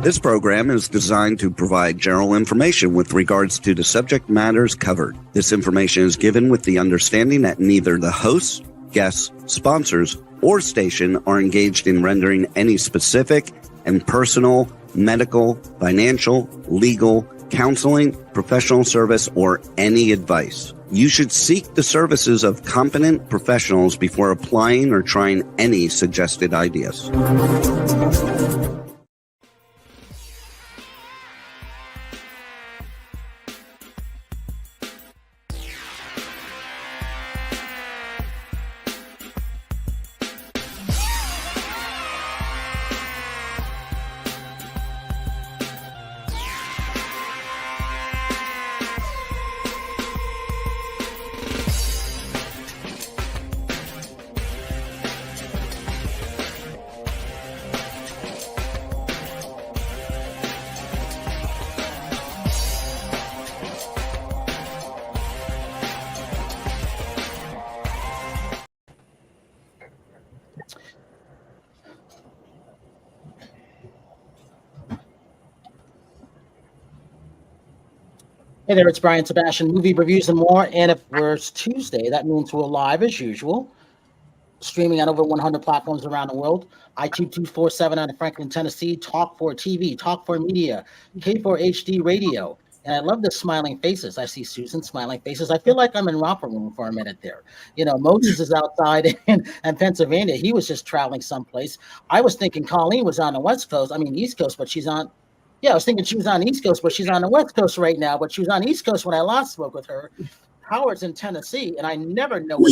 This program is designed to provide general information with regards to the subject matters covered. This information is given with the understanding that neither the hosts, guests, sponsors, or station are engaged in rendering any specific and personal, medical, financial, legal, counseling, professional service, or any advice. You should seek the services of competent professionals before applying or trying any suggested ideas. Hey there, it's Brian Sebastian, movie reviews and more. And if it's Tuesday, that means we're live as usual, streaming on over 100 platforms around the world. iTunes 247 out of Franklin, Tennessee, Talk 4 TV, Talk 4 Media, K4 HD Radio. And I love the smiling faces. I see Susan smiling faces. I feel like I'm in romper room for a minute there. You know, Moses is outside in Pennsylvania. He was just traveling someplace. I was thinking Colleen was on the West Coast. I mean, East Coast, but she's on. Yeah, I was thinking she was on the East Coast, but she's on the West Coast right now. But she was on the East Coast when I last spoke with her. Howard's in Tennessee, and I never know what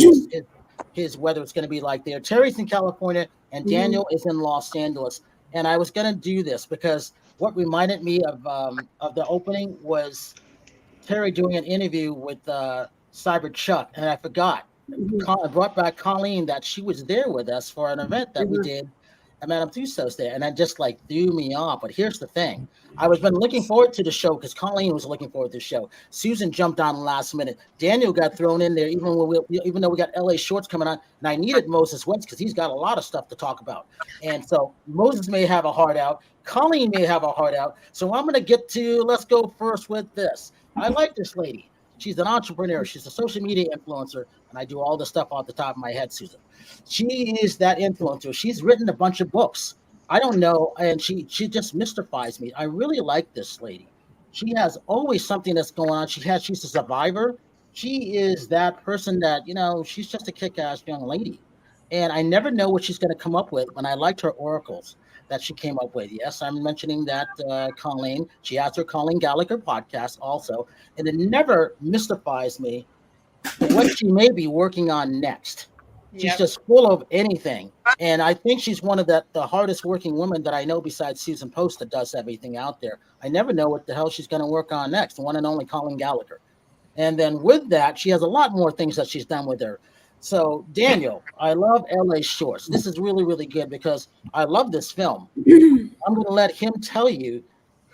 his weather is going to be like there. Terry's in California, and Daniel is in Los Angeles. And I was going to do this because what reminded me of the opening was Terry doing an interview with Cyber Chuck, and I forgot. I brought back Colleen that she was there with us for an event that we did. And Madame Tussauds there, and that just like threw me off. But here's the thing: I was been looking forward to the show because Colleen was looking forward to the show. Susan jumped on last minute. Daniel got thrown in there, even though we got LA Shorts coming on, and I needed Moses Wentz because he's got a lot of stuff to talk about. And so Moses may have a heart out. Colleen may have a heart out. So I'm going to get to. Let's go first with this. I like this lady. She's an entrepreneur. She's a social media influencer, and I do all the stuff off the top of my head, Susan. She is that influencer. She's written a bunch of books. I don't know, and she just mystifies me. I really like this lady. She has always something that's going on. She's a survivor. She is that person that, you know, she's just a kick-ass young lady. And I never know what she's going to come up with when I liked her oracles that she came up with. Yes, I'm mentioning that Colleen. She has her Colleen Gallagher podcast also. And it never mystifies me what she may be working on next. She's just full of anything. And I think she's one of the hardest working women that I know besides Susan Post that does everything out there. I never know what the hell she's going to work on next. The one and only Colleen Gallagher. And then with that, she has a lot more things that she's done with her. So, Daniel, I love LA Shorts. This is really, really good because I love this film. I'm going to let him tell you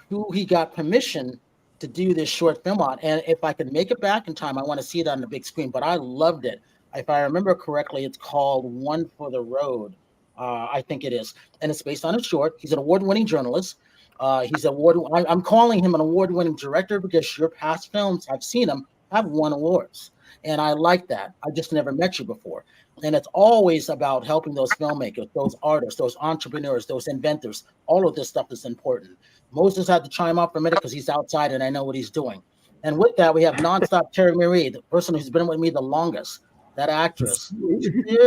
who he got permission to do this short film on. And if I can make it back in time, I want to see it on the big screen. But I loved it. If I remember correctly, it's called One for the Road. I think it is. And it's based on a short. He's an award-winning journalist. I'm calling him an award-winning director because your past films, I've seen them, have won awards. And I like that. I just never met you before. And it's always about helping those filmmakers, those artists, those entrepreneurs, those inventors. All of this stuff is important. Moses had to chime up for a minute because he's outside and I know what he's doing. And with that, we have nonstop Terry Marie, the person who's been with me the longest. That actress,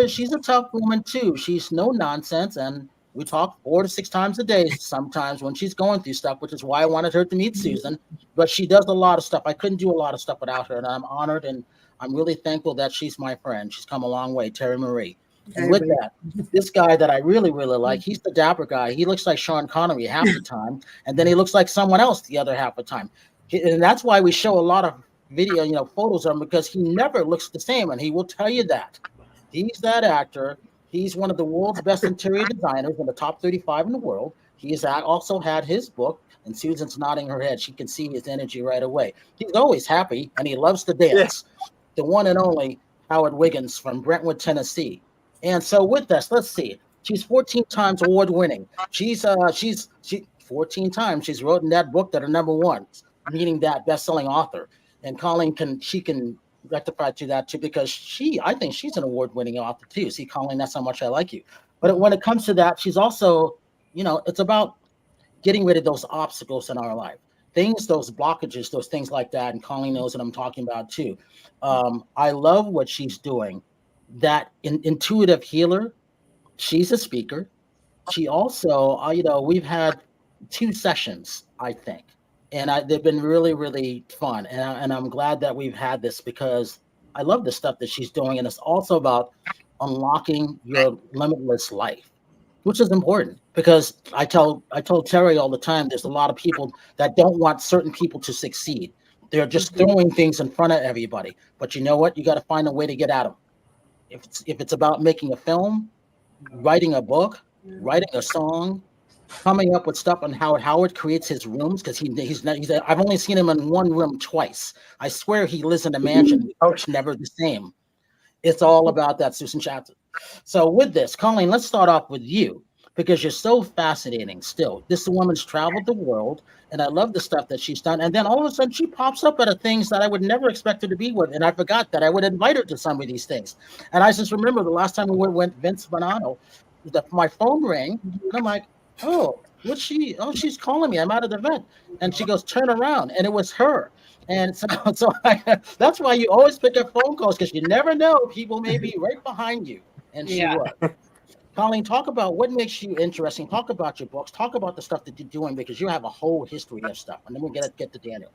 she's a tough woman too. She's no nonsense, and we talk 4 to 6 times a day sometimes when she's going through stuff, which is why I wanted her to meet Susan. But she does a lot of stuff. I couldn't do a lot of stuff without her, and I'm honored, and I'm really thankful that she's my friend. She's come a long way, Terry Marie. And with that, this guy that I really, really like, he's the dapper guy. He looks like Sean Connery half the time, and then he looks like someone else the other half the time. And that's why we show a lot of video, photos of him, because he never looks the same, and he will tell you that. He's that actor. He's one of the world's best interior designers, in the top 35 in the world. He's also had his book, and Susan's nodding her head. She can see his energy right away. He's always happy, and he loves to dance. Yeah. The one and only Howard Wiggins from Brentwood, Tennessee. And so with this, let's see. She's 14 times award winning. She's 14 times she's written that book that are number ones, meaning that best-selling author. And Colleen can rectify to that too, because I think she's an award-winning author too. See, Colleen, that's how much I like you. But when it comes to that, she's also, it's about getting rid of those obstacles in our life, those blockages, those things like that. And Colleen knows what I'm talking about too. I love what she's doing. That intuitive healer. She's a speaker. She also, we've had 2 sessions, I think, and they've been really, really fun. And I'm glad that we've had this, because I love the stuff that she's doing. And it's also about unlocking your limitless life, which is important, because I told Terry all the time, there's a lot of people that don't want certain people to succeed. They're just throwing things in front of everybody. But you know what? You got to find a way to get at them. If it's about making a film, writing a book, writing a song, coming up with stuff on how Howard creates his rooms, because I've only seen him in one room twice. I swear he lives in a mansion. It's never the same. It's all about that, Susan Shatzer. So with this, Colleen, let's start off with you, because you're so fascinating still. This woman's traveled the world, and I love the stuff that she's done. And then all of a sudden she pops up at things that I would never expect her to be with. And I forgot that I would invite her to some of these things. And I just remember the last time we went Vince Bonanno, my phone rang, and I'm like, oh, what's she? Oh, she's calling me. I'm at an event. And she goes, turn around. And it was her. And so that's why you always pick up phone calls, because you never know, people may be right behind you. And she was. Colleen, talk about what makes you interesting. Talk about your books. Talk about the stuff that you're doing, because you have a whole history of stuff. And then we'll get to Daniel.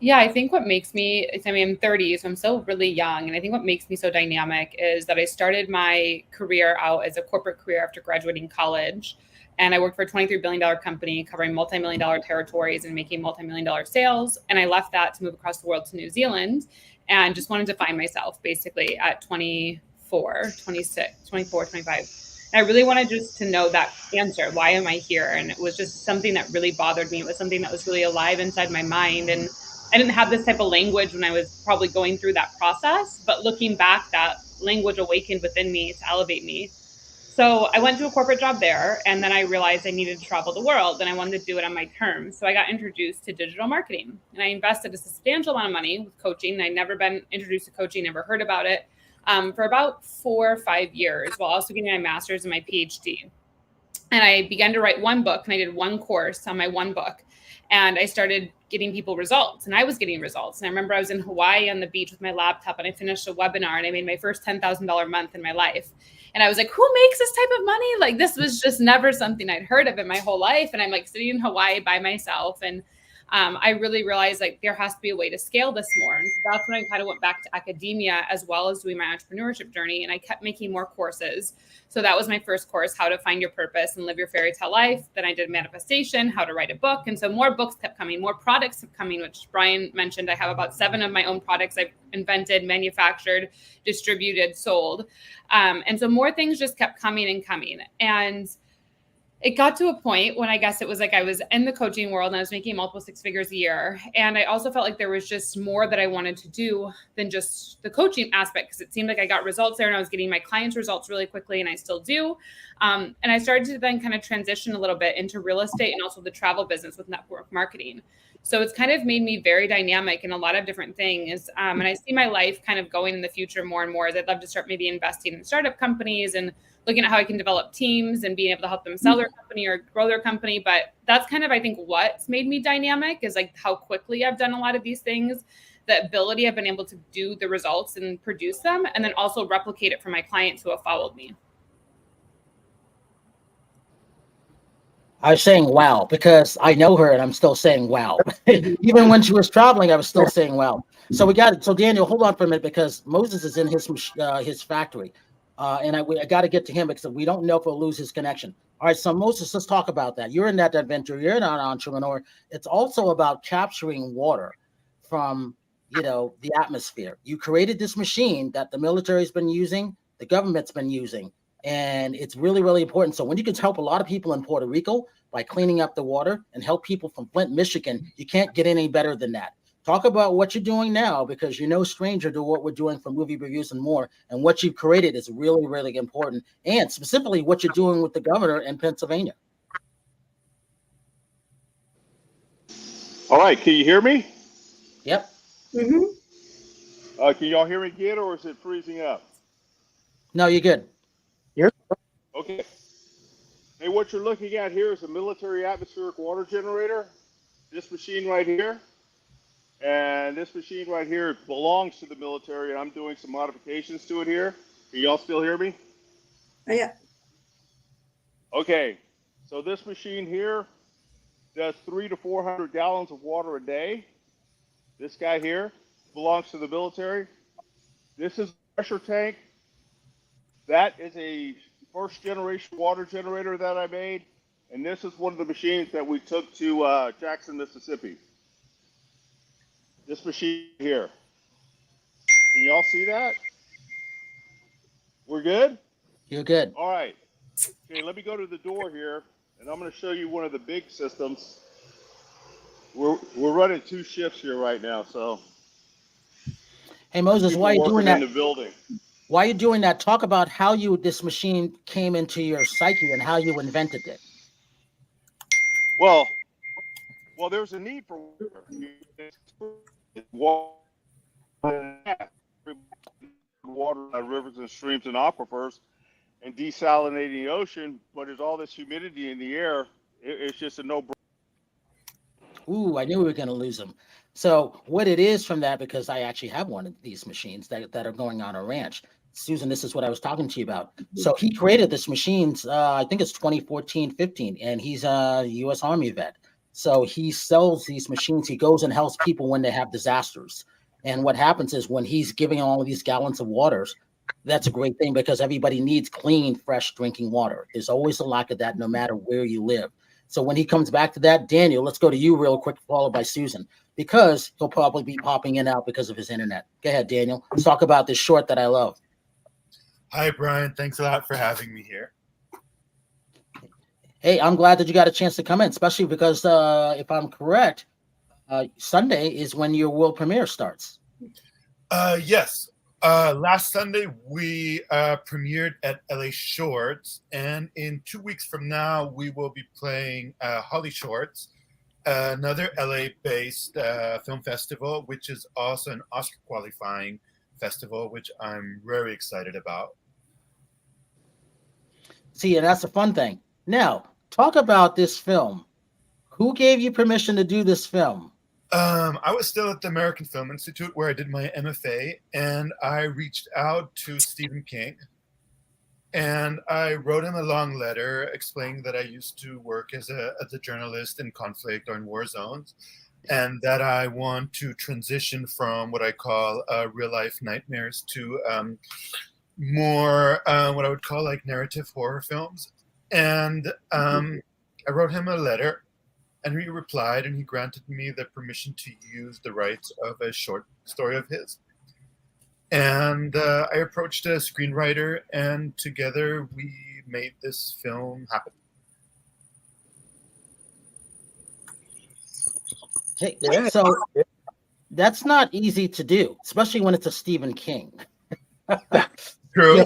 Yeah, I think what makes me, I'm 30, so I'm still really young. And I think what makes me so dynamic is that I started my career out as a corporate career after graduating college. And I worked for a $23 billion company covering multi-million-dollar territories and making multi-million-dollar sales. And I left that to move across the world to New Zealand, and just wanted to find myself basically at 24, 25. And I really wanted just to know that answer. Why am I here? And it was just something that really bothered me. It was something that was really alive inside my mind. And I didn't have this type of language when I was probably going through that process. But looking back, that language awakened within me to elevate me. So I went to a corporate job there, and then I realized I needed to travel the world, and I wanted to do it on my terms. So I got introduced to digital marketing, and I invested a substantial amount of money with coaching. I'd never been introduced to coaching, never heard about it, for about 4 or 5 years, while also getting my master's and my PhD. And I began to write one book, and I did one course on my one book. And I started getting people results, and I was getting results. And I remember I was in Hawaii on the beach with my laptop, and I finished a webinar, and I made my first $10,000 month in my life. And I was like, who makes this type of money? Like, this was just never something I'd heard of in my whole life. And I'm like sitting in Hawaii by myself. And I really realized like there has to be a way to scale this more. And so that's when I kind of went back to academia, as well as doing my entrepreneurship journey. And I kept making more courses. So that was my first course, How to Find Your Purpose and Live Your Fairy Tale Life. Then I did manifestation, how to write a book. And so more books kept coming, more products kept coming, which Brian mentioned. I have about 7 of my own products I've invented, manufactured, distributed, sold. And so more things just kept coming and coming. And it got to a point when I guess it was like I was in the coaching world and I was making multiple 6 figures a year. And I also felt like there was just more that I wanted to do than just the coaching aspect, because it seemed like I got results there and I was getting my clients results really quickly, and I still do. And I started to then kind of transition a little bit into real estate and also the travel business with network marketing. So it's kind of made me very dynamic in a lot of different things. And I see my life kind of going in the future more and more as I'd love to start maybe investing in startup companies and looking at how I can develop teams and being able to help them sell their company or grow their company. But that's kind of, I think, what's made me dynamic is like how quickly I've done a lot of these things, the ability I've been able to do the results and produce them, and then also replicate it for my clients who have followed me. I was saying wow, because I know her and I'm still saying wow. Even when she was traveling, I was still saying wow. So we got it. So Daniel, hold on for a minute, because Moses is in his factory. And I got to get to him because we don't know if we'll lose his connection. All right, so Moses, let's talk about that. You're in that adventure. You're an entrepreneur. It's also about capturing water from, the atmosphere. You created this machine that the military's been using, the government's been using, and it's really, really important. So when you can help a lot of people in Puerto Rico by cleaning up the water and help people from Flint, Michigan, you can't get any better than that. Talk about what you're doing now, because you're no stranger to what we're doing for movie reviews and more. And what you've created is really, really important. And specifically what you're doing with the governor in Pennsylvania. All right, can you hear me? Yep. Mm-hmm. Can y'all hear me again, or is it freezing up? No, you're good. Okay. Hey, what you're looking at here is a military atmospheric water generator. This machine right here, and this machine right here belongs to the military, and I'm doing some modifications to it here. Can y'all still hear me? Oh, yeah. Okay. So this machine here does 300 to 400 gallons of water a day. This guy here belongs to the military. This is a pressure tank. That is a first generation water generator that I made. And this is one of the machines that we took to Jackson, Mississippi. This machine here. Can y'all see that? We're good? You're good. All right. Okay, let me go to the door here, and I'm going to show you one of the big systems. We're running 2 shifts here right now, so Hey, Moses, people why are you doing working that? in the building. Why are you doing that? Talk about how this machine came into your psyche and how you invented it. Well, there's a need for water. Water in rivers and streams and aquifers, and desalinating the ocean. But there's all this humidity in the air. It's just a no-brainer. Ooh, I knew we were going to lose him. So what it is from that, because I actually have one of these machines that are going on a ranch. Susan, this is what I was talking to you about. So he created this machines, I think it's 2014, 15, and he's a U.S. Army vet. So he sells these machines. He goes and helps people when they have disasters. And what happens is when he's giving all of these gallons of waters, that's a great thing because everybody needs clean, fresh drinking water. There's always a lack of that no matter where you live. So when he comes back to that, Daniel, let's go to you real quick, followed by Susan, because he'll probably be popping in and out because of his internet. Go ahead, Daniel. Let's talk about this short that I love. Hi, Brian. Thanks a lot for having me here. Hey, I'm glad that you got a chance to come in, especially because if I'm correct, Sunday is when your world premiere starts. Yes. Last Sunday, we premiered at LA Shorts, and in 2 weeks from now, we will be playing Holly Shorts, another LA-based film festival, which is also an Oscar qualifying festival, which I'm very excited about. See, and that's the fun thing. Now, talk about this film. Who gave you permission to do this film? I was still at the American Film Institute where I did my MFA, and I reached out to Stephen King, and I wrote him a long letter explaining that I used to work as a journalist in conflict or in war zones, and that I want to transition from what I call real life nightmares to more what I would call like narrative horror films. And I wrote him a letter, and he replied, and he granted me the permission to use the rights of a short story of his. And I approached a screenwriter, and together we made this film happen. Hey, so that's not easy to do, especially when it's a Stephen King. True.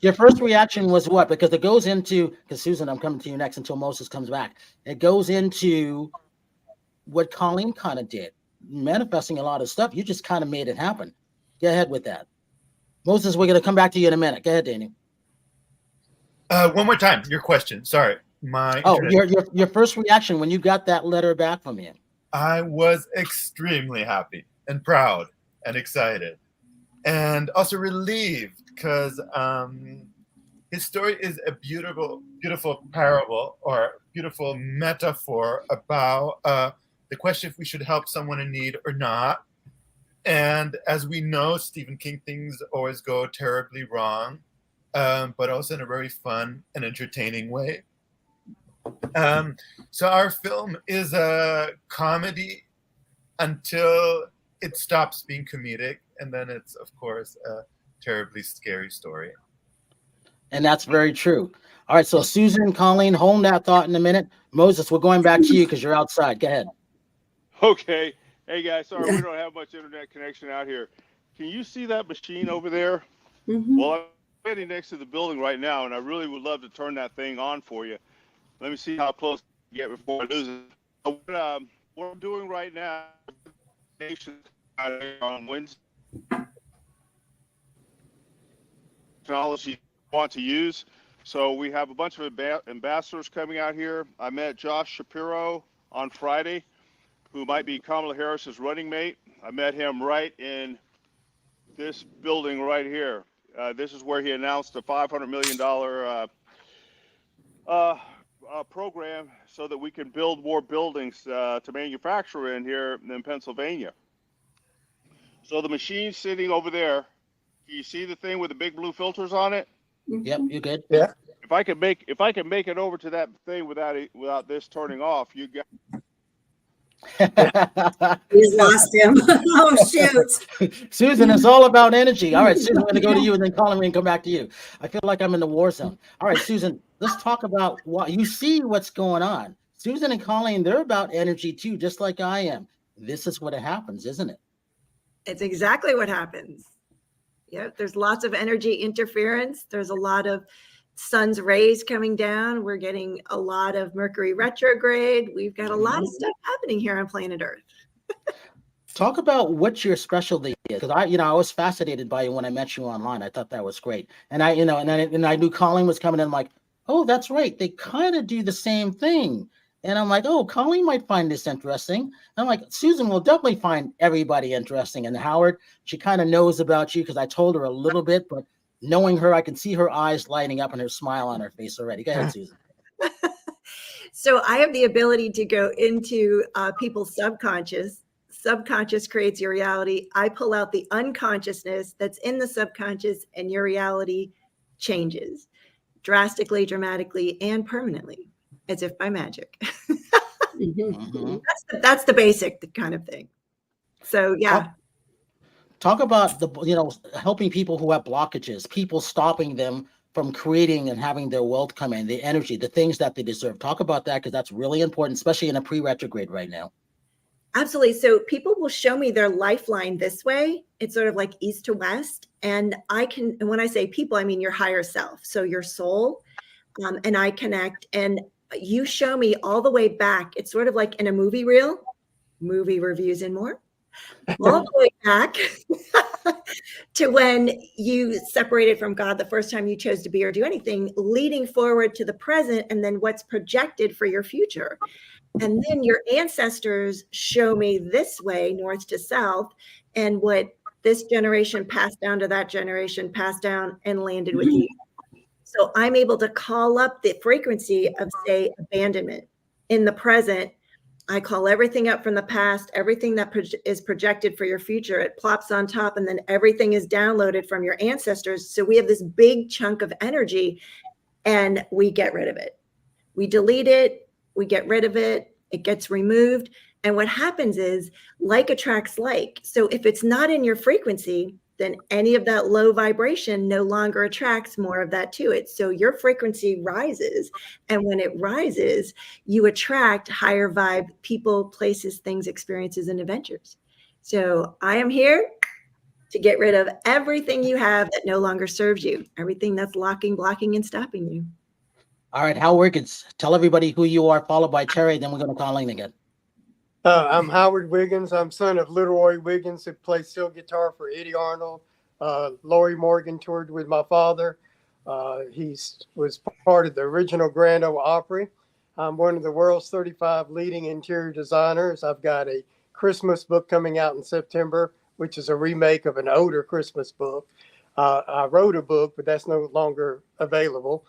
Your first reaction was what? Because it goes into, because Susan, I'm coming to you next until Moses comes back. It goes into what Colleen kind of did, manifesting a lot of stuff. You just kind of made it happen. Go ahead with that. Moses, we're going to come back to you in a minute. Go ahead, Daniel. One more time, your question. Sorry. Your first reaction when you got that letter back from him. I was extremely happy and proud and excited, and also relieved because his story is a beautiful, beautiful parable or beautiful metaphor about the question if we should help someone in need or not. And as we know, Stephen King things always go terribly wrong, but also in a very fun and entertaining way. So our film is a comedy until it stops being comedic, and then it's, of course, a terribly scary story. And that's very true. All right, so Susan, Colleen, hold that thought in a minute. Moses, we're going back to you because you're outside. Go ahead. Okay. Hey, guys, sorry we don't have much internet connection out here. Can you see that machine over there? Mm-hmm. Well, I'm standing next to the building right now, and I really would love to turn that thing on for you. Let me see how close I get before I lose it. what I'm doing right now on Wednesday, technology I want to use. So we have a bunch of ambassadors coming out here. I met Josh Shapiro on Friday, who might be Kamala Harris's running mate. I met him right in this building right here. This is where he announced a $500 million program so that we can build more buildings to manufacture in here in Pennsylvania. So the machine's sitting over there. Do you see the thing with the big blue filters on it? Yep, you good? Yeah. If I can make it over to that thing without this turning off, you got. We lost him. Oh, shoot. Susan, it's all about energy. All right, Susan, I'm going to go to you and then Colin, we can come back to you. I feel like I'm in the war zone. All right, Susan, let's talk about what you see what's going on. Susan and Colleen, they're about energy too, just like I am. This is what happens, isn't it? It's exactly what happens. Yep, there's lots of energy interference. There's a lot of sun's rays coming down. We're getting a lot of Mercury retrograde. We've got a lot of stuff happening here on planet Earth. Talk about what your specialty is, because I was fascinated by you when I met you online. I thought that was great, and I knew Colleen was coming in. I'm like, oh, that's right. They kind of do the same thing, and I'm like, oh, Colleen might find this interesting. And I'm like, Susan will definitely find everybody interesting, and Howard, she kind of knows about you because I told her a little bit, but knowing her, I can see her eyes lighting up and her smile on her face already. Go ahead, Susan. So I have the ability to go into people's subconscious. Subconscious creates your reality. I pull out the unconsciousness that's in the subconscious, and your reality changes drastically, dramatically, and permanently, as if by magic. That's the basic kind of thing. So, yeah. Talk about helping people who have blockages, people stopping them from creating and having their wealth come in, the energy, the things that they deserve. Talk about that, because that's really important, especially in a pre-retrograde right now. Absolutely. So people will show me their lifeline this way. It's sort of like east to west. And and when I say people, I mean your higher self. So your soul, and I connect, and you show me all the way back. It's sort of like in a movie reel, movie reviews and more. All the way back to when you separated from God the first time you chose to be or do anything, leading forward to the present, and then what's projected for your future. And then your ancestors show me this way, north to south, and what this generation passed down to that generation, passed down and landed with you. So I'm able to call up the frequency of, say, abandonment in the present. I call everything up from the past, everything that is projected for your future. It plops on top, and then everything is downloaded from your ancestors. So we have this big chunk of energy, and we get rid of it. We delete it, we get rid of it, it gets removed. And what happens is like attracts like. So if it's not in your frequency, then any of that low vibration no longer attracts more of that to it. So your frequency rises. And when it rises, you attract higher vibe people, places, things, experiences, and adventures. So I am here to get rid of everything you have that no longer serves you, everything that's locking, blocking, and stopping you. All right, Howard Wiggins, tell everybody who you are, followed by Terry, then we're going to call in again. I'm Howard Wiggins. I'm son of Little Roy Wiggins, who plays steel guitar for Eddie Arnold. Lori Morgan toured with my father. He was part of the original Grand Ole Opry. I'm one of the world's 35 leading interior designers. I've got a Christmas book coming out in September, which is a remake of an older Christmas book. I wrote a book, but that's no longer available.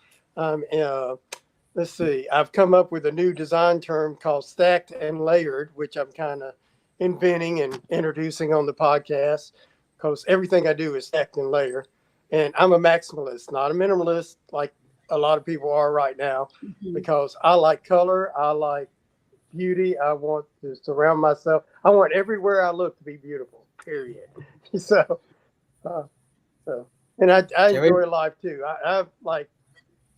Let's see, I've come up with a new design term called stacked and layered, which I'm kind of inventing and introducing on the podcast, because everything I do is stacked and layered. And I'm a maximalist, not a minimalist like a lot of people are right now, because I like color, I like beauty, I want to surround myself. I want everywhere I look to be beautiful, period. And I enjoy life too. I've like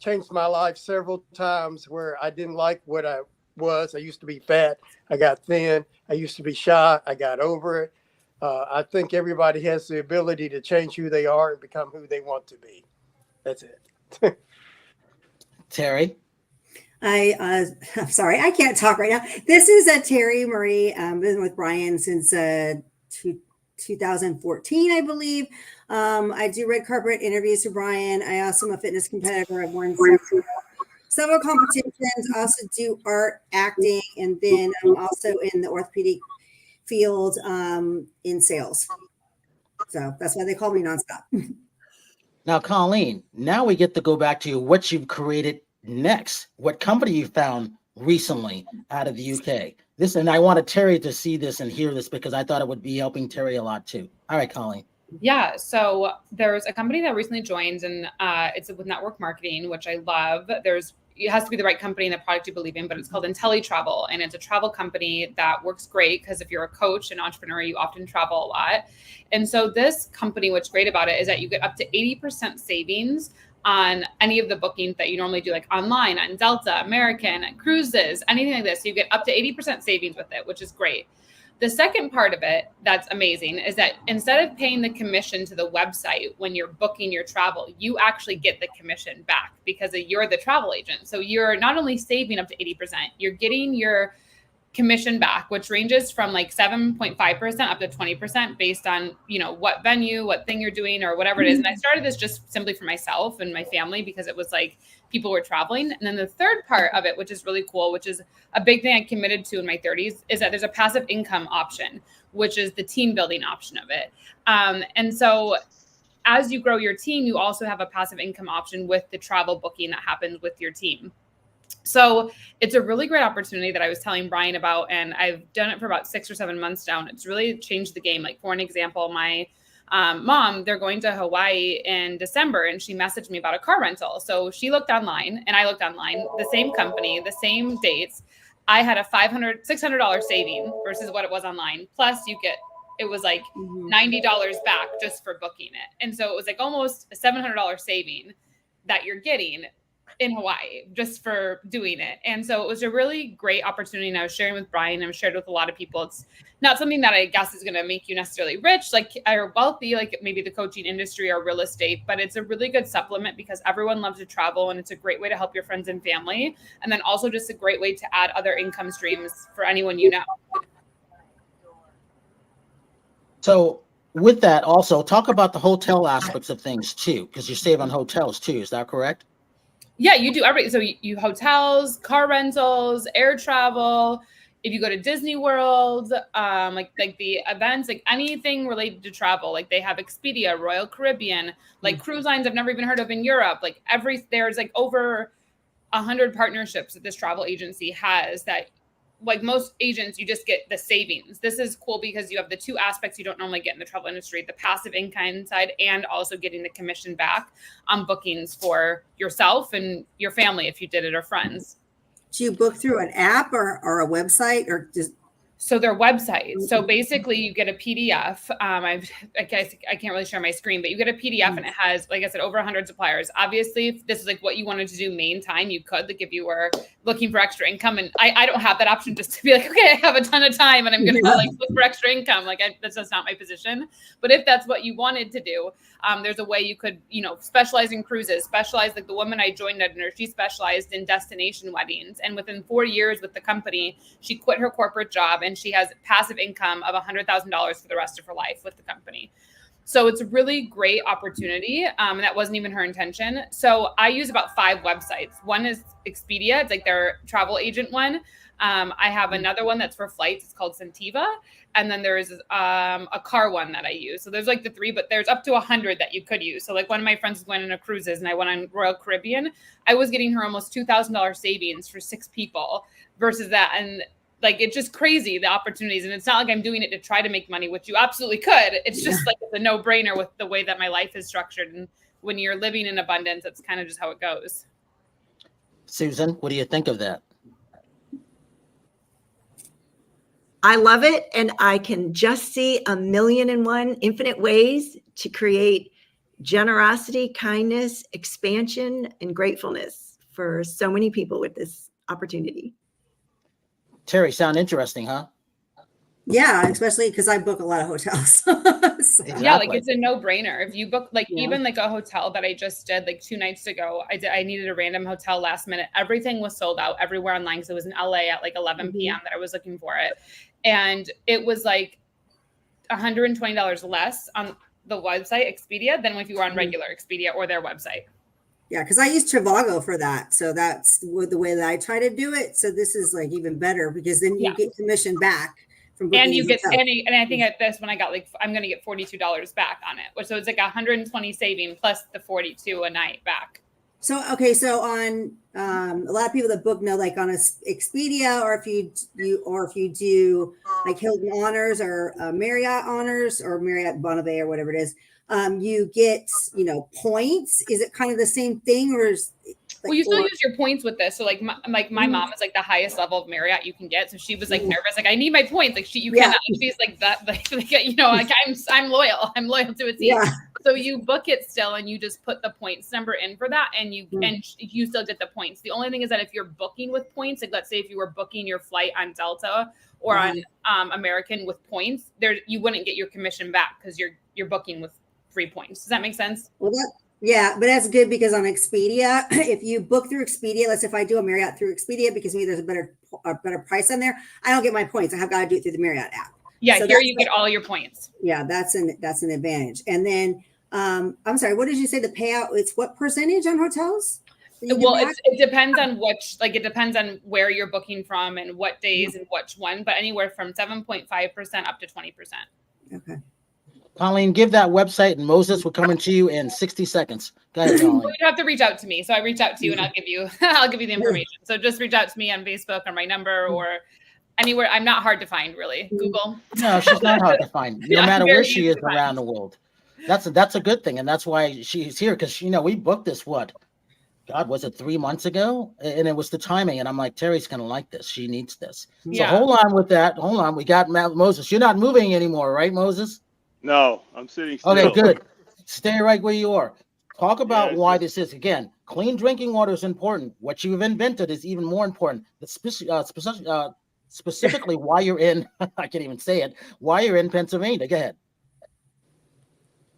changed my life several times where I didn't like what I was. I used to be fat. I got thin. I used to be shy. I got over it. I think everybody has the ability to change who they are and become who they want to be. That's it. Terry? I'm sorry, I can't talk right now. This is Terry Marie. Been with Brian since 2014, I believe. I do red carpet interviews for Brian. I also am a fitness competitor. I've won several competitions. I also do art, acting, and then I'm also in the orthopedic field in sales. So that's why they call me nonstop. Now, Colleen, now we get to go back to what you've created next. What company you found recently out of the UK. This, and I wanted Terry to see this and hear this because I thought it would be helping Terry a lot too. All right, Colleen. Yeah, so there's a company that recently joined, and it's with network marketing, which I love. It has to be the right company and the product you believe in, but it's called IntelliTravel, and it's a travel company that works great because if you're a coach and entrepreneur, you often travel a lot. And so this company, what's great about it is that you get up to 80% savings on any of the bookings that you normally do, like online, on Delta, American, cruises, anything like this. So you get up to 80% savings with it, which is great. The second part of it that's amazing is that instead of paying the commission to the website when you're booking your travel, you actually get the commission back because you're the travel agent. So you're not only saving up to 80%, you're getting your commission back, which ranges from like 7.5% up to 20% based on, what venue, what thing you're doing or whatever it is. And I started this just simply for myself and my family because it was like people were traveling. And then the third part of it, which is really cool, which is a big thing I committed to in my 30s, is that there's a passive income option, which is the team building option of it. And so as you grow your team, you also have a passive income option with the travel booking that happens with your team. So it's a really great opportunity that I was telling Brian about, and I've done it for about 6 or 7 months now, and it's really changed the game. Like, for an example, my mom, they're going to Hawaii in December, and she messaged me about a car rental. So she looked online, and I looked online, the same company, the same dates. I had a $600 saving versus what it was online. Plus it was like $90 back just for booking it. And so it was like almost a $700 saving that you're getting in Hawaii just for doing it. And so it was a really great opportunity. And I was sharing with Brian, I've shared with a lot of people. It's not something that I guess is going to make you necessarily rich, like, or wealthy, like maybe the coaching industry or real estate, but it's a really good supplement because everyone loves to travel and it's a great way to help your friends and family. And then also just a great way to add other income streams for anyone you know. So with that, also talk about the hotel aspects of things too, because you save on hotels too. Is that correct? Yeah, you do everything. So you hotels, car rentals, air travel. If you go to Disney World, like the events, like anything related to travel, like they have Expedia, Royal Caribbean, like cruise lines I've never even heard of in Europe. Like there's like over 100 partnerships that this travel agency has that, like most agents, you just get the savings. This is cool because you have the two aspects you don't normally get in the travel industry, the passive income side and also getting the commission back on bookings for yourself and your family if you did it or friends. Do you book through an app or a website or just? So their website. So basically you get a PDF. I guess I can't really share my screen, but you get a PDF and it has, like I said, over 100 suppliers. Obviously, if this is like what you wanted to do main time, you could, like if you were looking for extra income. And I don't have that option just to be like, okay, I have a ton of time and I'm going to like look for extra income. Like that's just not my position. But if that's what you wanted to do, there's a way you could, specialize in cruises, specialize like the woman I joined under, she specialized in destination weddings. And within 4 years with the company, she quit her corporate job and she has passive income of $100,000 for the rest of her life with the company. So it's a really great opportunity. And that wasn't even her intention. So I use about 5 websites. One is Expedia. It's like their travel agent one. I have another one that's for flights. It's called Centeva. And then there's a car one that I use. So there's like the 3, but there's up to 100 that you could use. So like one of my friends went on a cruises and I went on Royal Caribbean. I was getting her almost $2,000 savings for 6 people versus that. And like, it's just crazy, the opportunities. And it's not like I'm doing it to try to make money, which you absolutely could. It's just like it's a no-brainer with the way that my life is structured. And when you're living in abundance, it's kind of just how it goes. Susan, what do you think of that? I love it. And I can just see 1,000,001 infinite ways to create generosity, kindness, expansion, and gratefulness for so many people with this opportunity. Terry, sound interesting, huh? Yeah, especially because I book a lot of hotels. So, Yeah, like Exactly. it's a no-brainer. If you book like Yeah. even like a hotel that I just did like 2 nights ago, I needed a random hotel last minute. Everything was sold out everywhere online because it was in LA at like 11 p.m. that I was looking for it. And it was like $120 less on the website Expedia than if you were on regular Expedia or their website. Yeah, because I use Trivago for that. So that's the way that I try to do it. So this is like even better because then you Yeah. get commission back from booking And you a get hotel. and I think at this one I got like I'm gonna get $42 back on it. So it's like 120 saving plus the 42 a night back. So okay, so on a lot of people that book know like on a Expedia or if you do like Hilton Honors or Marriott Honors or Marriott Bonavay or whatever it is, you get points. Is it kind of the same thing or is Well, you still use your points with this. So like my mom is like the highest level of Marriott you can get. So she was like nervous, like I need my points. Like you cannot. She's like that. Like like I'm loyal. I'm loyal to a team. Yeah. So you book it still, and you just put the points number in for that, and you still get the points. The only thing is that if you're booking with points, like let's say if you were booking your flight on Delta or on American with points, you wouldn't get your commission back because you're booking with free points. Does that make sense? Well, yeah, but that's good because on Expedia, if you book through Expedia, let's say if I do a Marriott through Expedia, because maybe there's a better price on there, I don't get my points. I have got to do it through the Marriott app. Yeah, so here you get all your points. Yeah, that's an advantage. And then I'm sorry, what did you say the payout? It's what percentage on hotels? Well, it depends on it depends on where you're booking from and what days and which one, but anywhere from 7.5% up to 20%. Okay. Colleen, give that website and Moses will come to you in 60 seconds. Go ahead, Colleen. You have to reach out to me. So I reach out to you and I'll give you the information. So just reach out to me on Facebook or my number or anywhere. I'm not hard to find, really. Google. No, she's not hard to find. No Yeah, matter where very she easy is to find. around the world. That's a good thing. And that's why she's here. Because, we booked this, God, was it 3 months ago? And it was the timing. And I'm like, Terry's going to like this. She needs this. So hold on with that. Hold on. We got Moses. You're not moving anymore, right, Moses? No, I'm sitting still. Okay, good. Stay right where you are. Talk about why this is. Again, clean drinking water is important. What you've invented is even more important. Specifically why you're in, I can't even say it, why you're in Pennsylvania. Go ahead.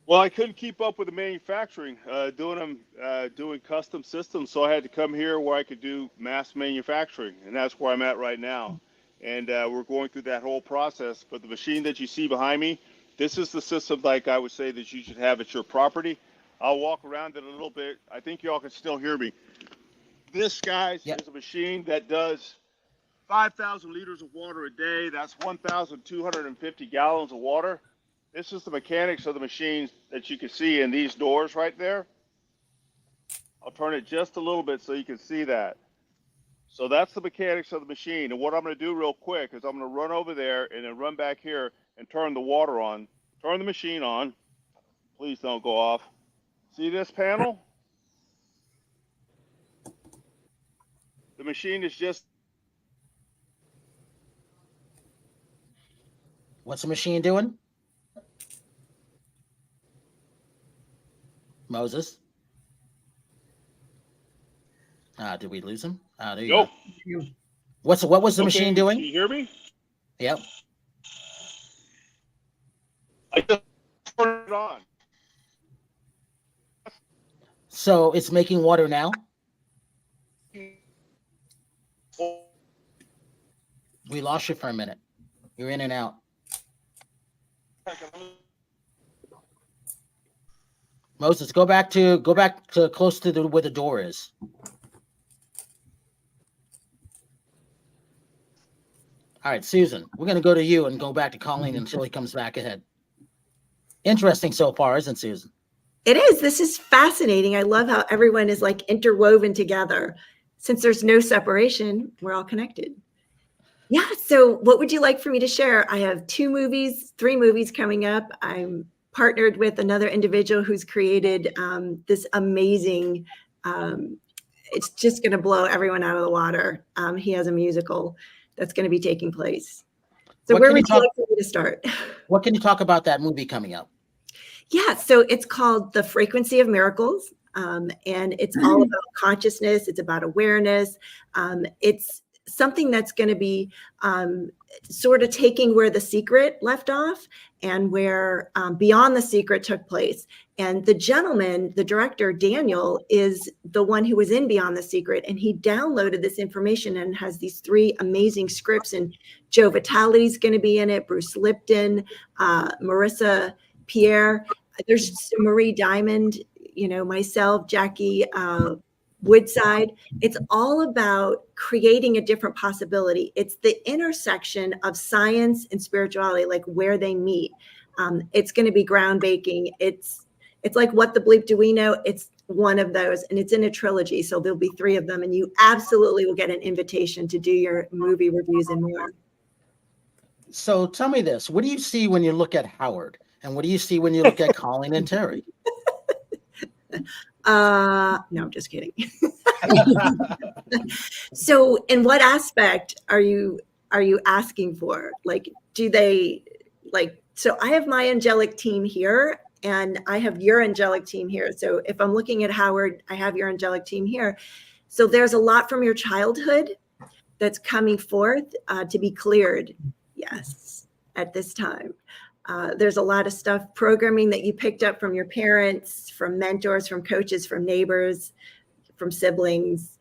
Well, I couldn't keep up with the manufacturing, doing custom systems, so I had to come here where I could do mass manufacturing, and that's where I'm at right now. And we're going through that whole process. But the machine that you see behind me, this is the system like I would say that you should have at your property. I'll walk around it a little bit. I think y'all can still hear me. This, guys, is a machine that does 5,000 liters of water a day. That's 1,250 gallons of water. This is the mechanics of the machines that you can see in these doors right there. I'll turn it just a little bit so you can see that. So that's the mechanics of the machine. And what I'm going to do real quick is I'm going to run over there and then run back here and turn the water on. Turn the machine on. Please don't go off. See this panel? The machine is just... What's the machine doing? Moses? Did we lose him? There you go. What was the machine doing? Can you hear me? Yep. I just turned it on. So it's making water now? We lost you for a minute. You're in and out. Moses, go back to close to where the door is. All right, Susan, we're going to go to you and go back to Colleen until he comes back ahead. Interesting so far, isn't it, Susan? It is. This is fascinating. I love how everyone is like interwoven together. Since there's no separation, we're all connected. Yeah. So what would you like for me to share? I have 3 movies coming up. I'm partnered with another individual who's created this amazing, it's just going to blow everyone out of the water. He has a musical that's going to be taking place. So where would you like for me to start? What can you talk about that movie coming up? Yeah, so it's called The Frequency of Miracles, and it's all about consciousness. It's about awareness. It's something that's going to be sort of taking where The Secret left off and where Beyond the Secret took place. And the gentleman, the director, Daniel, is the one who was in Beyond the Secret, and he downloaded this information and has these 3 amazing scripts. And Joe Vitale's going to be in it, Bruce Lipton, Marissa Pierre. There's Marie Diamond, myself, Jackie Woodside. It's all about creating a different possibility. It's the intersection of science and spirituality, like where they meet. It's going to be groundbreaking. It's like, what the bleep do we know? It's one of those, and it's in a trilogy. So there'll be 3 of them, and you absolutely will get an invitation to do your movie reviews and more. So tell me this, what do you see when you look at Howard? And what do you see when you look at Colleen and Terry? No, I'm just kidding. So in what aspect are you asking for? Like, do they so I have my angelic team here and I have your angelic team here. So if I'm looking at Howard, I have your angelic team here. So there's a lot from your childhood that's coming forth to be cleared. Yes, at this time. There's a lot of stuff, programming that you picked up from your parents, from mentors, from coaches, from neighbors, from siblings,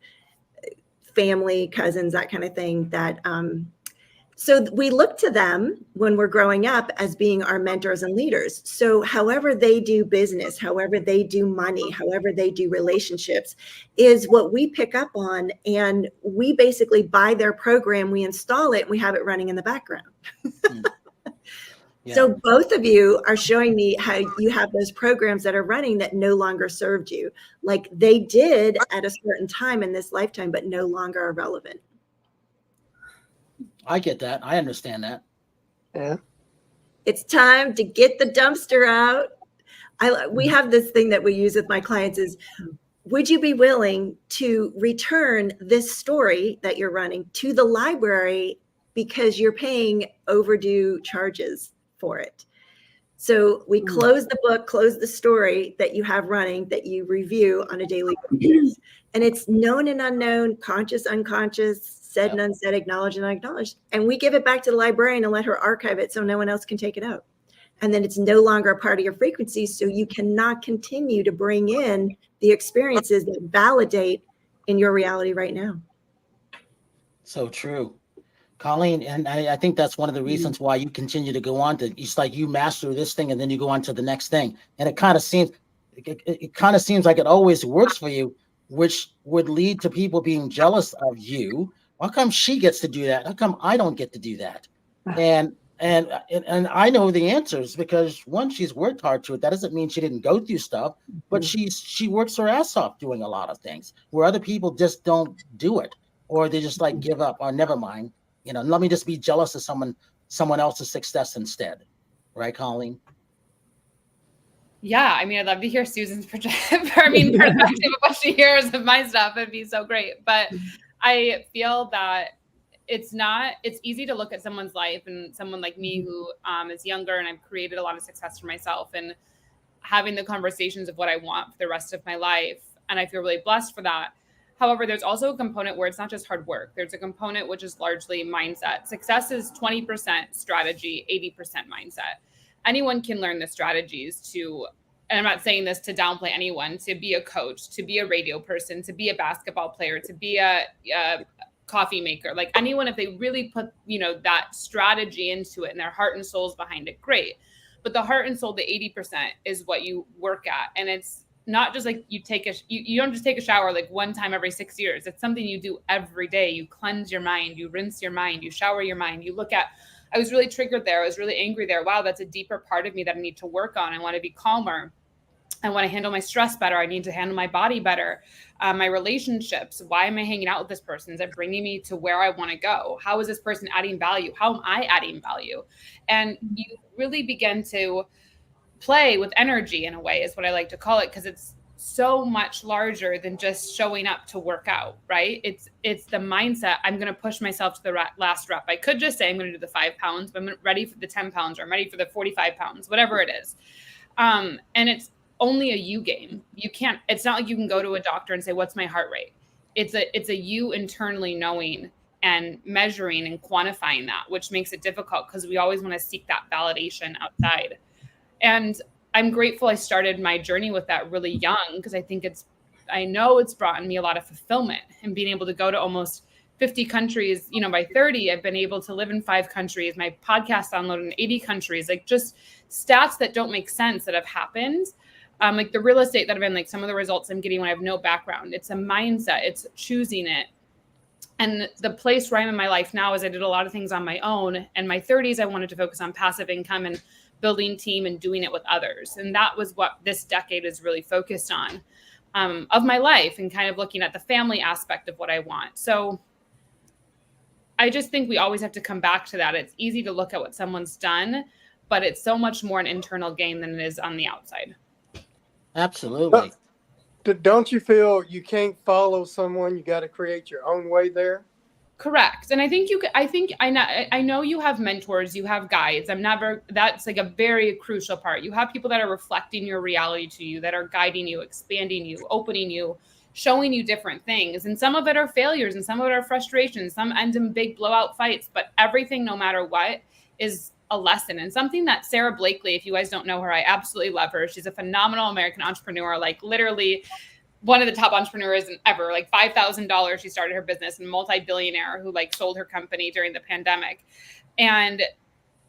family, cousins, that kind of thing. That so we look to them when we're growing up as being our mentors and leaders. So however they do business, however they do money, however they do relationships is what we pick up on. And we basically buy their program, we install it, and we have it running in the background. Yeah. So both of you are showing me how you have those programs that are running that no longer served you, like they did at a certain time in this lifetime, but no longer are relevant. I get that. I understand that. Yeah. It's time to get the dumpster out. We have this thing that we use with my clients is, would you be willing to return this story that you're running to the library because you're paying overdue charges for it? So we close the book, close the story that you have running that you review on a daily basis. And it's known and unknown, conscious, unconscious, said and unsaid, acknowledged and unacknowledged. And we give it back to the librarian and let her archive it so no one else can take it out. And then it's no longer a part of your frequency. So you cannot continue to bring in the experiences that validate in your reality right now. So true. Colleen, and I think that's one of the reasons why you continue to go on to, it's like you master this thing and then you go on to the next thing. And it kind of seems like it always works for you, which would lead to people being jealous of you. How come she gets to do that? How come I don't get to do that? And I know the answers because one, she's worked hard to it. That doesn't mean she didn't go through stuff, but she works her ass off doing a lot of things where other people just don't do it, or they just like give up or never mind. Let me just be jealous of someone else's success instead. Right, Colleen? Yeah, I mean, I'd love to hear Susan's perspective of what she hears of my stuff. It'd be so great. But I feel that it's easy to look at someone's life and someone like me who is younger and I've created a lot of success for myself and having the conversations of what I want for the rest of my life. And I feel really blessed for that. However, there's also a component where it's not just hard work. There's a component which is largely mindset. Success is 20% strategy, 80% mindset. Anyone can learn the strategies to, and I'm not saying this to downplay anyone, to be a coach, to be a radio person, to be a basketball player, to be a coffee maker. Like anyone, if they really put, that strategy into it and their heart and soul's behind it, great. But the heart and soul, the 80% is what you work at. And it's not just like you don't just take a shower like one time every 6 years. It's something you do every day. You cleanse your mind, you rinse your mind, you shower your mind, you look at, I was really triggered there. I was really angry there. Wow, that's a deeper part of me that I need to work on. I want to be calmer. I want to handle my stress better. I need to handle my body better. My relationships. Why am I hanging out with this person? Is it bringing me to where I want to go? How is this person adding value? How am I adding value? And you really begin to play with energy in a way is what I like to call it, because it's so much larger than just showing up to work out, right? It's the mindset. I'm going to push myself to the last rep. I could just say I'm going to do the 5 pounds, but I'm ready for the 10 pounds or I'm ready for the 45 pounds, whatever it is. And it's only a you game. It's not like you can go to a doctor and say, what's my heart rate? It's a you internally knowing and measuring and quantifying that, which makes it difficult because we always want to seek that validation outside. And I'm grateful I started my journey with that really young, because I know it's brought me a lot of fulfillment, and being able to go to almost 50 countries, by 30, I've been able to live in 5 countries, my podcast downloaded in 80 countries, like just stats that don't make sense that have happened. Like the real estate that I've been, like some of the results I'm getting when I have no background, it's a mindset, it's choosing it. And the place where I'm in my life now is I did a lot of things on my own. In my 30s, I wanted to focus on passive income and building team and doing it with others. And that was what this decade is really focused on, of my life, and kind of looking at the family aspect of what I want. So I just think we always have to come back to that. It's easy to look at what someone's done, but it's so much more an internal gain than it is on the outside. Absolutely. Don't you feel you can't follow someone? You got to create your own way there. Correct. And I think I know you have mentors, you have guides. That's like a very crucial part. You have people that are reflecting your reality to you, that are guiding you, expanding you, opening you, showing you different things. And some of it are failures and some of it are frustrations. Some end in big blowout fights, but everything, no matter what, is a lesson. And something that Sarah Blakely, if you guys don't know her, I absolutely love her. She's a phenomenal American entrepreneur, like literally one of the top entrepreneurs ever, like $5,000. She started her business, and multi-billionaire who like sold her company during the pandemic, and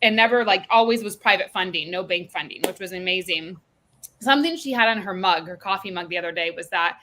never, like, always was private funding, no bank funding, which was amazing. Something she had on her mug, her coffee mug the other day, was that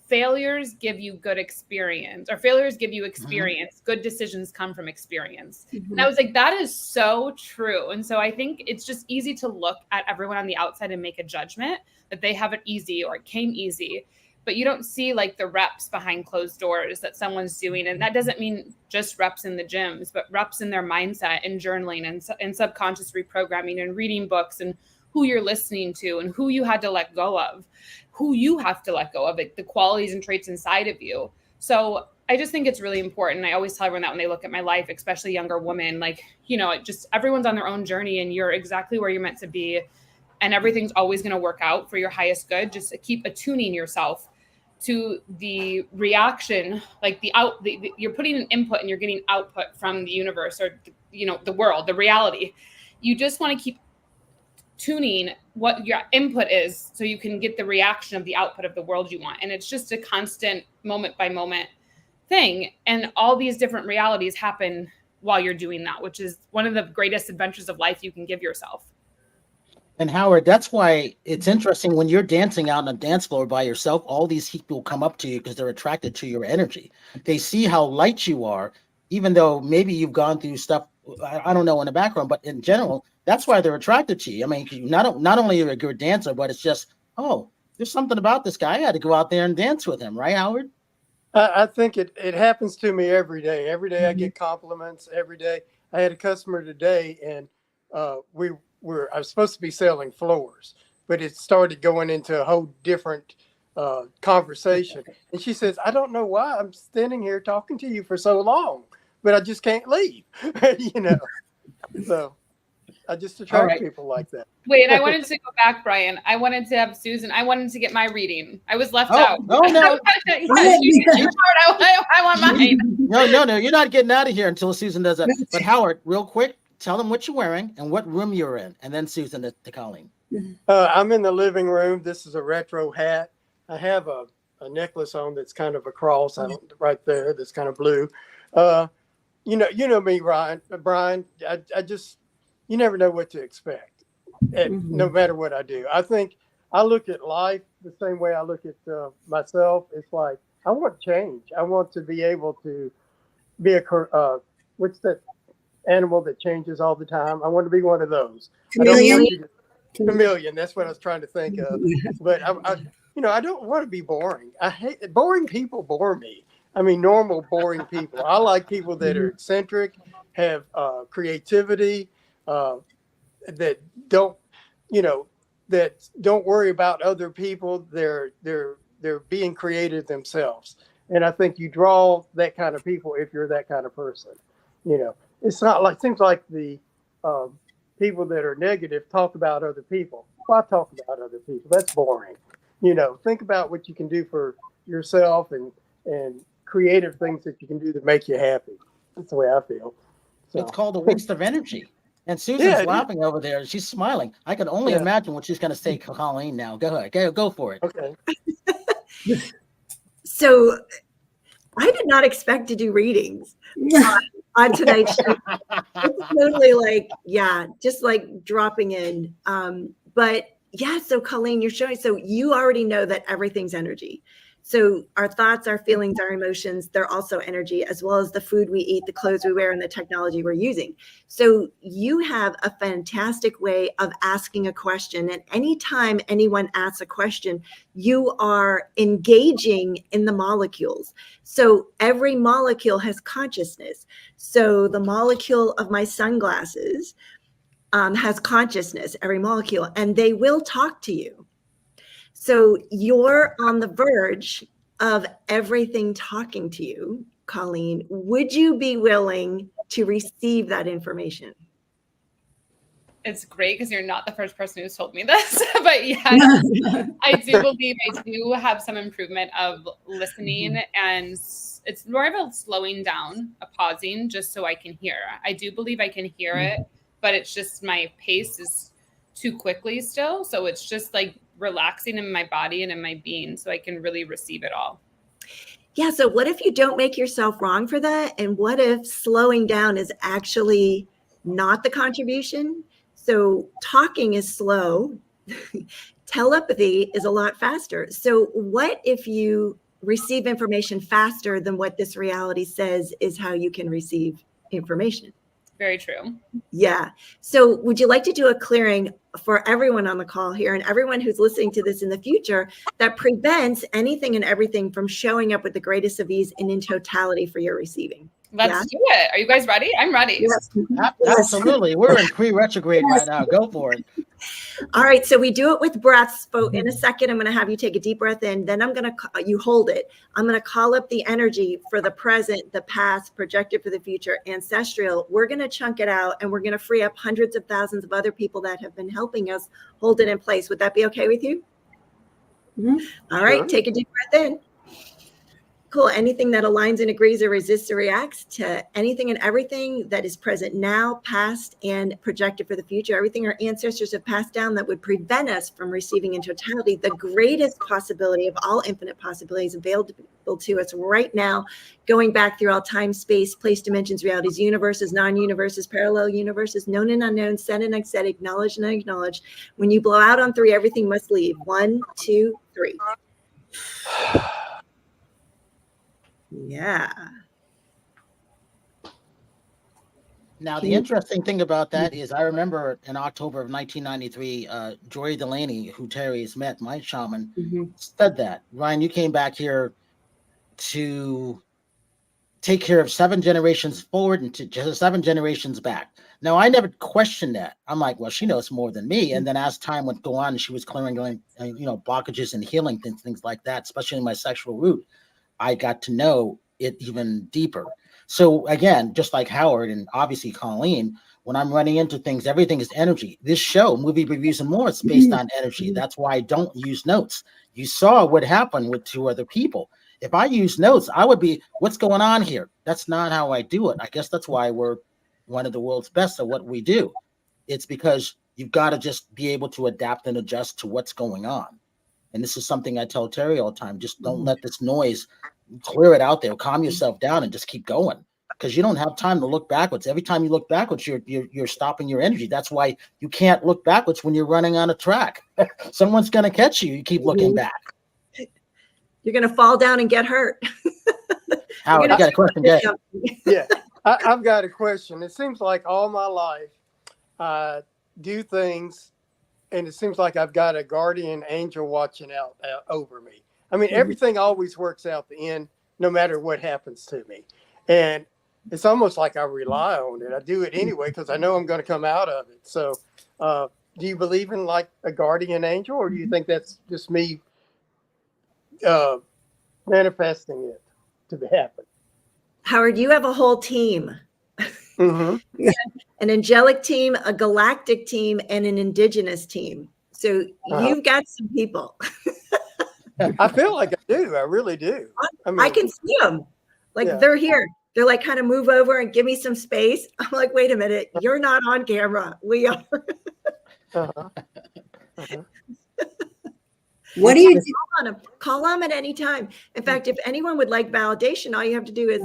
failures give you good experience, or failures give you experience. Good decisions come from experience. And I was like, that is so true. And so I think it's just easy to look at everyone on the outside and make a judgment that they have it easy or it came easy, but you don't see like the reps behind closed doors that someone's doing. And that doesn't mean just reps in the gyms, but reps in their mindset and journaling and subconscious reprogramming and reading books, and who you're listening to and who you had to let go of, who you have to let go of, like the qualities and traits inside of you. So I just think it's really important. I always tell everyone that when they look at my life, especially younger women, like, just everyone's on their own journey, and you're exactly where you're meant to be. And everything's always going to work out for your highest good. Just keep attuning yourself to the reaction, like you're putting an input and you're getting output from the universe, or, the world, the reality. You just want to keep tuning what your input is so you can get the reaction of the output of the world you want. And it's just a constant moment by moment thing. And all these different realities happen while you're doing that, which is one of the greatest adventures of life you can give yourself. And Howard, that's why it's interesting when you're dancing out on a dance floor by yourself, all these people come up to you because they're attracted to your energy. They see how light you are, even though maybe you've gone through stuff, I don't know, in the background, but in general, that's why they're attracted to you. I mean, not only are you a good dancer, but it's just, oh, there's something about this guy. I had to go out there and dance with him. Right, Howard? I think it happens to me every day. Every day I get compliments every day. I had a customer today, and I was supposed to be selling floors, but it started going into a whole different conversation. And she says, I don't know why I'm standing here talking to you for so long, but I just can't leave, So I just attract people like that. Wait, I wanted to go back, Brian. I wanted to have Susan. I wanted to get my reading. I was left out. No. I want mine. No. You're not getting out of here until Susan does that. But Howard, real quick, tell them what you're wearing and what room you're in, and then Susan to Colleen. I'm in the living room. This is a retro hat. I have a necklace on that's kind of a cross right there. That's kind of blue. You know me, Brian. I just, you never know what to expect, no matter what I do. I think I look at life the same way I look at myself. It's like, I want change. I want to be able to be what's that animal that changes all the time? I want to be one of those. Chameleon. That's what I was trying to think of. But I don't want to be boring. I hate boring people. Bore me. I mean, normal boring people. I like people that are eccentric, have creativity, that don't worry about other people. They're being creative themselves. And I think you draw that kind of people if you're that kind of person. It's not like, seems like the people that are negative talk about other people. Why talk about other people? That's boring. Think about what you can do for yourself and creative things that you can do to make you happy. That's the way I feel. So. It's called a waste of energy. And Susan's Yeah, laughing over there. She's smiling. I can only imagine what she's going to say, Colleen. Now, go ahead, go for it. Okay. So I did not expect to do readings on tonight's show. It's totally like, just like dropping in. But yeah, so Colleen, you're showing, so you already know that everything's energy. So our thoughts, our feelings, our emotions, they're also energy, as well as the food we eat, the clothes we wear, and the technology we're using. So you have a fantastic way of asking a question. And anytime anyone asks a question, you are engaging in the molecules. So every molecule has consciousness. So the molecule of my sunglasses has consciousness, every molecule, and they will talk to you. So you're on the verge of everything talking to you, Colleen. Would you be willing to receive that information? It's great because you're not the first person who's told me this, but yes, I do believe I do have some improvement of listening, and it's more of a slowing down, a pausing, just so I can hear. I do believe I can hear it, but it's just my pace is too quickly still. So it's just like relaxing in my body and in my being so I can really receive it all. Yeah. So what if you don't make yourself wrong for that? And what if slowing down is actually not the contribution? So talking is slow. Telepathy is a lot faster. So what if you receive information faster than what this reality says is how you can receive information? Very true. Yeah. So would you like to do a clearing for everyone on the call here and everyone who's listening to this in the future that prevents anything and everything from showing up with the greatest of ease and in totality for your receiving? Let's do it. Are you guys ready? I'm ready. Yes. Absolutely. We're in pre-retrograde right now. Go for it. All right. So we do it with breaths. So in a second, I'm going to have you take a deep breath in. Then I'm going to, you hold it. I'm going to call up the energy for the present, the past, projected for the future, ancestral. We're going to chunk it out and we're going to free up hundreds of thousands of other people that have been helping us hold it in place. Would that be okay with you? All right. Sure. Take a deep breath in. Cool. Anything that aligns and agrees or resists or reacts to anything and everything that is present now, past, and projected for the future, everything our ancestors have passed down that would prevent us from receiving in totality the greatest possibility of all infinite possibilities available to us right now, going back through all time, space, place, dimensions, realities, universes, non-universes, parallel universes, known and unknown, said and unsaid, acknowledged and unacknowledged. When you blow out on 3, everything must leave. 1, 2, 3. Yeah. Now, the interesting thing about that is I remember in October of 1993, Joy Delaney, who Terry has met, my shaman, said that. Ryan, you came back here to take care of 7 generations forward and to just 7 generations back. Now, I never questioned that. I'm like, well, she knows more than me. And then as time went on, and she was clearing, blockages and healing things like that, especially in my sexual root, I got to know it even deeper. So again, just like Howard and obviously Colleen, when I'm running into things, everything is energy. This show, Movie Reviews and More, it's based on energy. That's why I don't use notes. You saw what happened with 2 other people. If I use notes, I would be, what's going on here? That's not how I do it. I guess that's why we're one of the world's best at what we do. It's because you've got to just be able to adapt and adjust to what's going on. And this is something I tell Terry all the time. Just don't let this noise, clear it out there, calm yourself down and just keep going, because you don't have time to look backwards. Every time you look backwards, you're stopping your energy. That's why you can't look backwards when you're running on a track. Someone's going to catch you. You keep looking back. You're going to fall down and get hurt. Howard, I got a question. Yeah, I've got a question. It seems like all my life I do things, and it seems like I've got a guardian angel watching out over me. I mean, everything always works out the end, no matter what happens to me. And it's almost like I rely on it. I do it anyway because I know I'm going to come out of it. So do you believe in like a guardian angel, or do you think that's just me manifesting it to happen? Howard, you have a whole team. An angelic team, a galactic team, and an indigenous team. So you've got some people. I feel like I do. I really do. I can see them. Like Yeah. they're here. They're like, kind of move over and give me some space. I'm like, wait a minute, you're not on camera. We are. Uh-huh. Uh-huh. What do you do? Call on them. Call them at any time. In fact, if anyone would like validation, all you have to do is,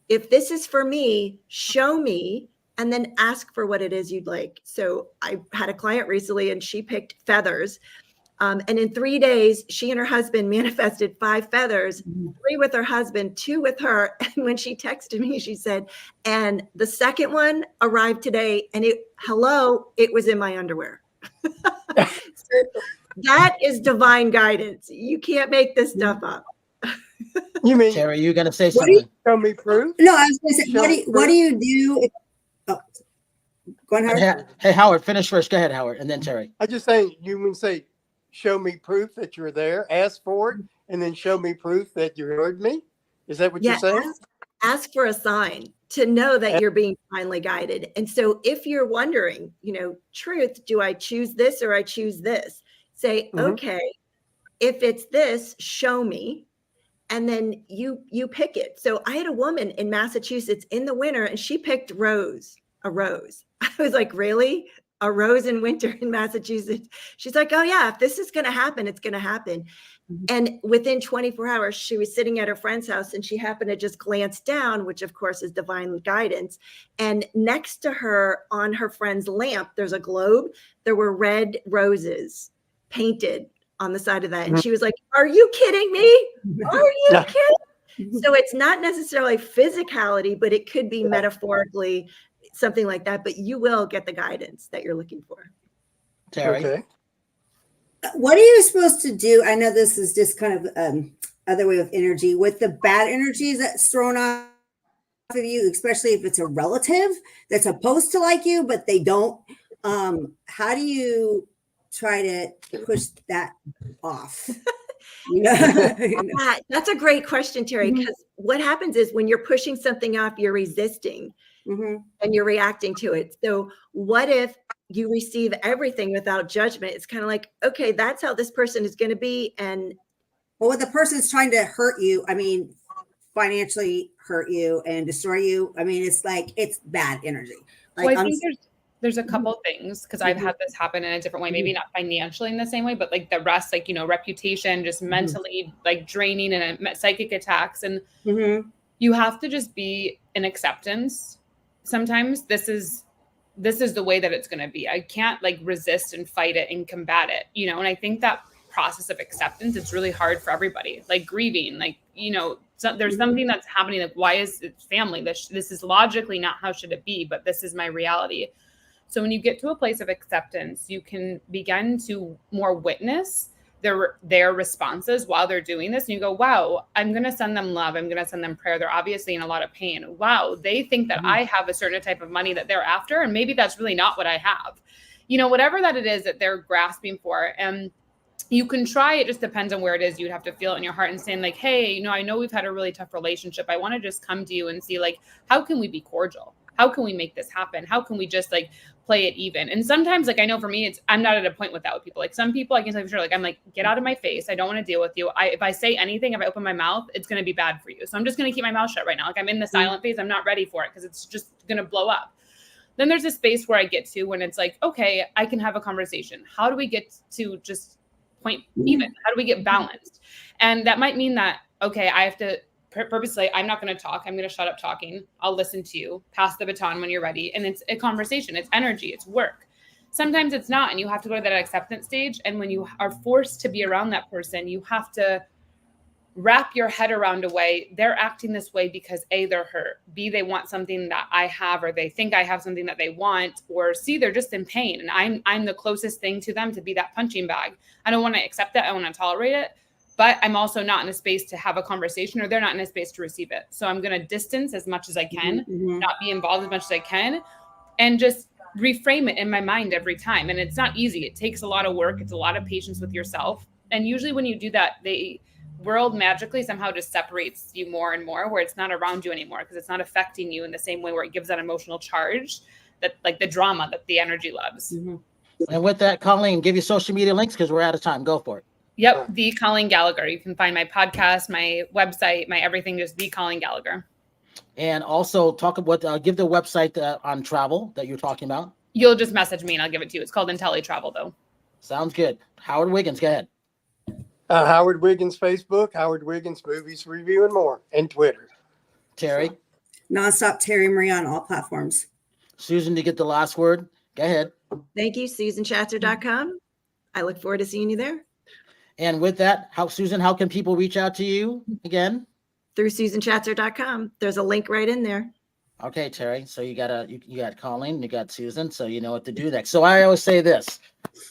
if this is for me, show me, and then ask for what it is you'd like. So I had a client recently and she picked feathers. And in 3 days, she and her husband manifested 5 feathers, 3 with her husband, 2 with her. And when she texted me, she said, and the second one arrived today and it was in my underwear. So that is divine guidance. You can't make this stuff up. You mean Terry, you going to say What do you- something? show me proof? No, I was going to say, Show what do you do? Oh, go on, Howard. Hey, Howard, finish first. Go ahead, Howard, and then Terry. I just saying, you would say, show me proof that you're there, ask for it, and then show me proof that you heard me. Is that what Yeah, you're saying? ask for a sign to know that you're being divinely guided. And so if you're wondering, truth, do I choose this or I choose this? Say, okay, if it's this, show me. And then you pick it. So I had a woman in Massachusetts in the winter and she picked a rose. I was like, really? A rose in winter in Massachusetts? She's like, oh yeah, if this is going to happen, it's going to happen. And within 24 hours, she was sitting at her friend's house and she happened to just glance down, which of course is divine guidance. And next to her on her friend's lamp, there's a globe. There were red roses painted on the side of that. And she was like, are you kidding me? Are you kidding? So it's not necessarily physicality, but it could be metaphorically something like that. But you will get the guidance that you're looking for. Terry. Okay. What are you supposed to do? I know this is just kind of other way of energy with the bad energies that's thrown off of you, especially if it's a relative that's supposed to like you, but they don't. How do you try to push that off? That's a great question, Terry, because what happens is when you're pushing something off, you're resisting and you're reacting to it. So what if you receive everything without judgment? It's kind of like, okay, that's how this person is going to be. And well, when the person's trying to hurt you, I mean, financially hurt you and destroy you, I mean, it's like, it's bad energy. Like, well, I think there's a couple things, because I've had this happen in a different way, maybe not financially in the same way, but like the rest, like, reputation, just mentally like draining and psychic attacks. And you have to just be in acceptance. Sometimes this is the way that it's going to be. I can't like resist and fight it and combat it, and I think that process of acceptance, it's really hard for everybody, like grieving, like, so there's something that's happening. Like, why is it family? This is logically not how should it be, but this is my reality. So when you get to a place of acceptance, you can begin to more witness their responses while they're doing this. And you go, wow, I'm going to send them love. I'm going to send them prayer. They're obviously in a lot of pain. Wow. They think that I have a certain type of money that they're after. And maybe that's really not what I have, whatever that it is that they're grasping for. And you can try, it just depends on where it is. You'd have to feel it in your heart and saying like, hey, I know we've had a really tough relationship. I want to just come to you and see like, how can we be cordial? How can we make this happen? How can we just like play it even? And sometimes, like, I know for me, I'm not at a point with that with people. Like some people I can say for sure, like, I'm like, get out of my face. I don't want to deal with you. If I say anything, if I open my mouth, it's going to be bad for you. So I'm just going to keep my mouth shut right now. Like I'm in the silent phase. I'm not ready for it because it's just going to blow up. Then there's a space where I get to when it's like, okay, I can have a conversation. How do we get to just point even? How do we get balanced? And that might mean that, okay, I have to purposely, I'm not going to talk. I'm going to shut up talking. I'll listen to you, pass the baton when you're ready. And it's a conversation. It's energy. It's work. Sometimes it's not. And you have to go to that acceptance stage. And when you are forced to be around that person, you have to wrap your head around a way. They're acting this way because A, they're hurt. B, they want something that I have, or they think I have something that they want, or C, they're just in pain. And I'm the closest thing to them to be that punching bag. I don't want to accept that. I want to tolerate it. But I'm also not in a space to have a conversation, or they're not in a space to receive it. So I'm going to distance as much as I can, not be involved as much as I can, and just reframe it in my mind every time. And it's not easy. It takes a lot of work. It's a lot of patience with yourself. And usually when you do that, the world magically somehow just separates you more and more, where it's not around you anymore because it's not affecting you in the same way, where it gives that emotional charge, that like the drama that the energy loves. And with that, Colleen, give your social media links because we're out of time. Go for it. Yep, the Colleen Gallagher. You can find my podcast, my website, my everything, just the Colleen Gallagher. And also talk about give the website on travel that you're talking about. You'll just message me and I'll give it to you. It's called IntelliTravel, though. Sounds good. Howard Wiggins, go ahead. Howard Wiggins Facebook, Howard Wiggins Movies Review and More, and Twitter. Terry. Nonstop Terry Marie on all platforms. Susan, you get the last word. Go ahead. Thank you, SusanShatzer.com. I look forward to seeing you there. And with that, Susan, how can people reach out to you again? Through SusanShatzer.com. There's a link right in there. Okay, Terry. So you got Colleen, you got Susan, so you know what to do next. So I always say this.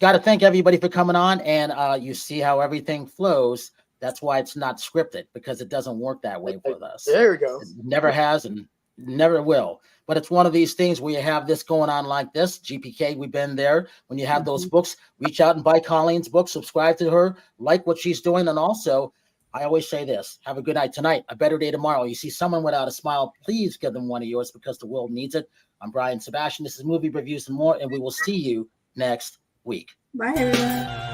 Got to thank everybody for coming on, and you see how everything flows. That's why it's not scripted, because it doesn't work that way with us. There we go. It never has and never will. But it's one of these things where you have this going on like this. GPK, we've been there. When you have those books, reach out and buy Colleen's book, subscribe to her, like what she's doing. And also, I always say this, have a good night tonight, a better day tomorrow. You see someone without a smile, please give them one of yours, because the world needs it. I'm Brian Sebastian. This is Movie Reviews and More, and we will see you next week. Bye, everyone.